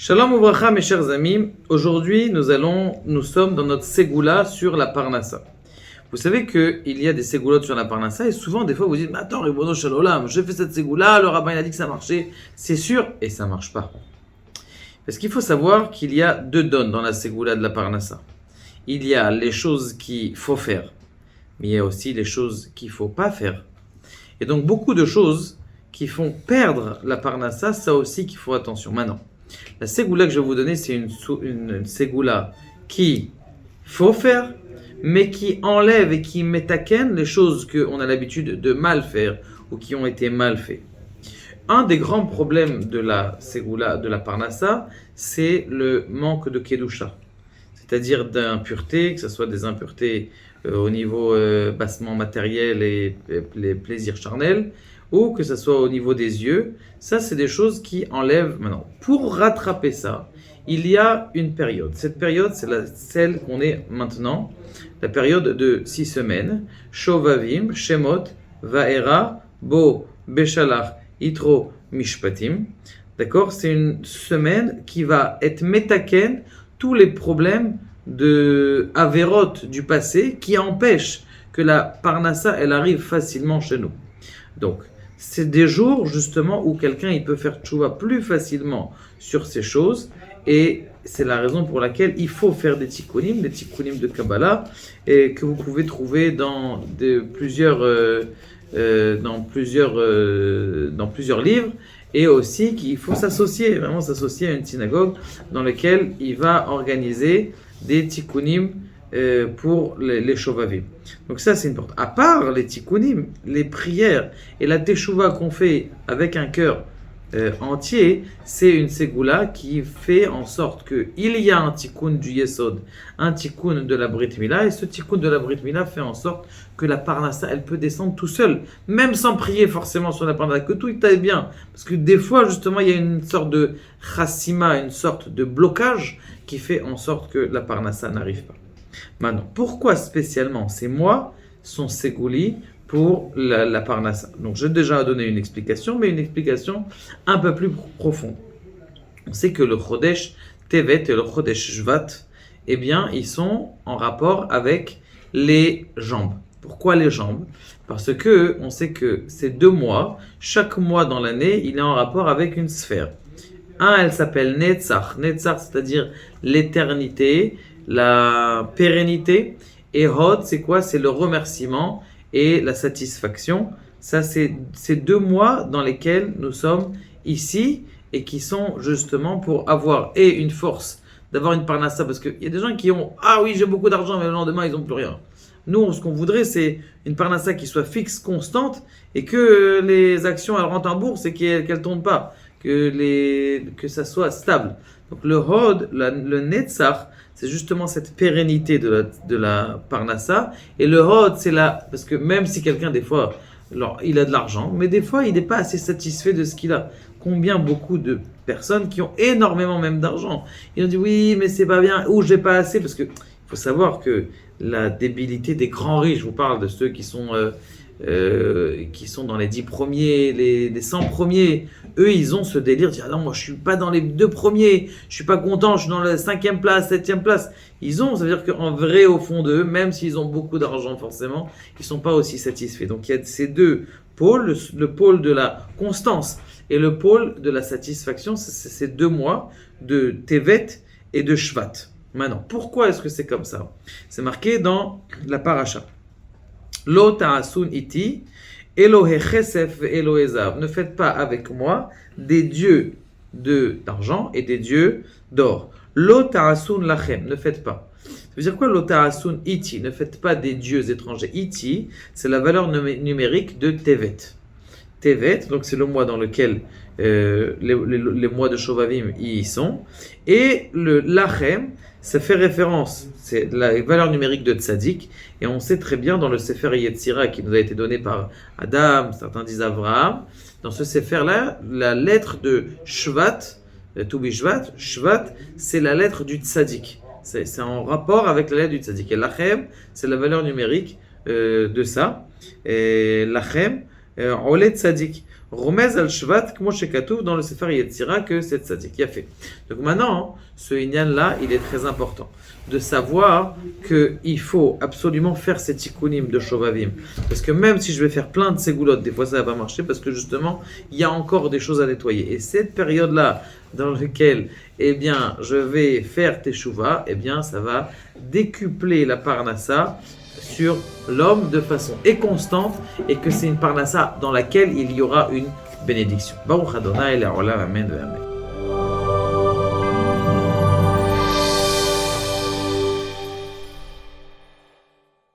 Shalom Ouvracha, mes chers amis. Aujourd'hui, nous sommes dans notre Ségoula sur la Parnassa. Vous savez qu'il y a des Ségoulottes sur la Parnassa et souvent, des fois, vous dites, mais attends, Ribono Shalom, j'ai fait cette Ségoula, le rabbin il a dit que ça marchait. C'est sûr, et ça ne marche pas. Parce qu'il faut savoir qu'il y a deux donnes dans la Ségoula de la Parnassa. Il y a les choses qu'il faut faire, mais il y a aussi les choses qu'il ne faut pas faire. Et donc, beaucoup de choses qui font perdre la Parnassa, ça aussi qu'il faut attention. Maintenant, la ségoula que je vais vous donner, c'est une ségoula qui faut faire, mais qui enlève et qui métaken les choses qu'on a l'habitude de mal faire ou qui ont été mal faites. Un des grands problèmes de la ségoula, de la parnassa, c'est le manque de kedusha, c'est-à-dire d'impureté, que ce soit des impuretés au niveau bassement matériel et les plaisirs charnels, ou que ce soit au niveau des yeux. Ça, c'est des choses qui enlèvent maintenant. Pour rattraper ça, il y a une période. Cette période, c'est celle qu'on est maintenant, la période de 6 semaines. Shovavim, Shemot, Vaera, Bo, Beshalach, Itro, Mishpatim. D'accord? C'est une semaine qui va être metaken tous les problèmes de Averot du passé qui empêchent que la Parnassa, elle arrive facilement chez nous. Donc, c'est des jours justement où quelqu'un il peut faire tchouva plus facilement sur ces choses et c'est la raison pour laquelle il faut faire des tikkunim de Kabbalah et que vous pouvez trouver dans plusieurs livres et aussi qu'il faut s'associer, vraiment s'associer à une synagogue dans laquelle il va organiser des tikkunim pour les shovavim. Donc ça c'est important. À part les tikkunim, les prières et la teshuva qu'on fait avec un cœur entier, c'est une ségoula qui fait en sorte qu'il y a un tikkun du yesod, un tikkun de la brit mila, et ce tikkun de la brit mila fait en sorte que la parnassa elle peut descendre tout seul, même sans prier forcément sur la parnassa, que tout aille bien, parce que des fois justement il y a une sorte de chassima, une sorte de blocage qui fait en sorte que la parnassa n'arrive pas. Maintenant, pourquoi spécialement ces mois sont ségouli pour la parnassa? Donc, j'ai déjà donné une explication, mais une explication un peu plus profonde. On sait que le Chodesh Tevet et le Chodesh Shvat, eh bien, ils sont en rapport avec les jambes. Pourquoi les jambes? Parce que on sait que ces 2 mois, chaque mois dans l'année, il est en rapport avec une sphère. Elle s'appelle Netzach. Netzach, c'est-à-dire l'éternité, la pérennité. Et Hod, c'est quoi? C'est le remerciement et la satisfaction. Ça, c'est ces 2 mois dans lesquels nous sommes ici et qui sont justement pour avoir et une force d'avoir une parnassa. Parce qu'il y a des gens qui ont « Ah oui, j'ai beaucoup d'argent, mais le lendemain, ils n'ont plus rien. » Nous, ce qu'on voudrait, c'est une parnassa qui soit fixe, constante, et que les actions, elles rentrent en bourse et qu'elles ne tournent pas. Que ça soit stable. Donc le Hod, le Netzach, c'est justement cette pérennité de la Parnassa. Et le Hod, c'est là, parce que même si quelqu'un, des fois, alors, il a de l'argent, mais des fois, il n'est pas assez satisfait de ce qu'il a. Combien beaucoup de personnes qui ont énormément même d'argent, ils ont dit oui, mais c'est pas bien, ou j'ai pas assez, parce que il faut savoir que la débilité des grands riches, je vous parle de ceux qui sont dans les 10 premiers, les 100 premiers, eux ils ont ce délire de dire ah non, moi je suis pas dans les 2 premiers, je suis pas content, je suis dans la 5e place, 7e place. Ça veut dire qu'en vrai au fond d'eux, même s'ils ont beaucoup d'argent forcément, ils sont pas aussi satisfaits. Donc il y a ces 2 pôles, le pôle de la constance et le pôle de la satisfaction, c'est ces 2 mois de Tevet et de Shvat. Maintenant, pourquoi est-ce que c'est comme ça? C'est marqué dans la paracha. Lo ta'asun iti, Elohe chesef et Elohe zav. Ne faites pas avec moi des dieux d'argent et des dieux d'or. Lo ta'asun lachem. Ne faites pas. Ça veut dire quoi lo ta'asun iti? Ne faites pas des dieux étrangers. Iti, c'est la valeur numérique de Tevet. Tevet, donc c'est le mois dans lequel les mois de Shovavim y sont. Et le lachem, ça fait référence, c'est la valeur numérique de Tzadik, et on sait très bien dans le Sefer Yetzira qui nous a été donné par Adam, certains disent Avraham, dans ce Sefer-là, la lettre de Shvat, Toubi Shvat, Shvat, c'est la lettre du Tzadik. C'est en rapport avec la lettre du Tzadik. Et Lachem, c'est la valeur numérique de ça. Et Lachem, Olé Tzadik. Romez al-Shvat, comme Shekatouf dans le Sefer Yetzira, que c'est Tzadik. Il a fait. Donc maintenant, ce Inyan-là, il est très important. De savoir qu'il faut absolument faire ces tikkunim de Shovavim. Parce que même si je vais faire plein de ségoulottes, des fois ça va pas marcher parce que justement, il y a encore des choses à nettoyer. Et cette période-là, dans laquelle, eh bien, je vais faire teshuva, eh bien, ça va décupler la parnassa sur l'homme de façon constante et que c'est une parnassa dans laquelle il y aura une bénédiction. Baruch Adonai, Le'olam, Amen, Amen.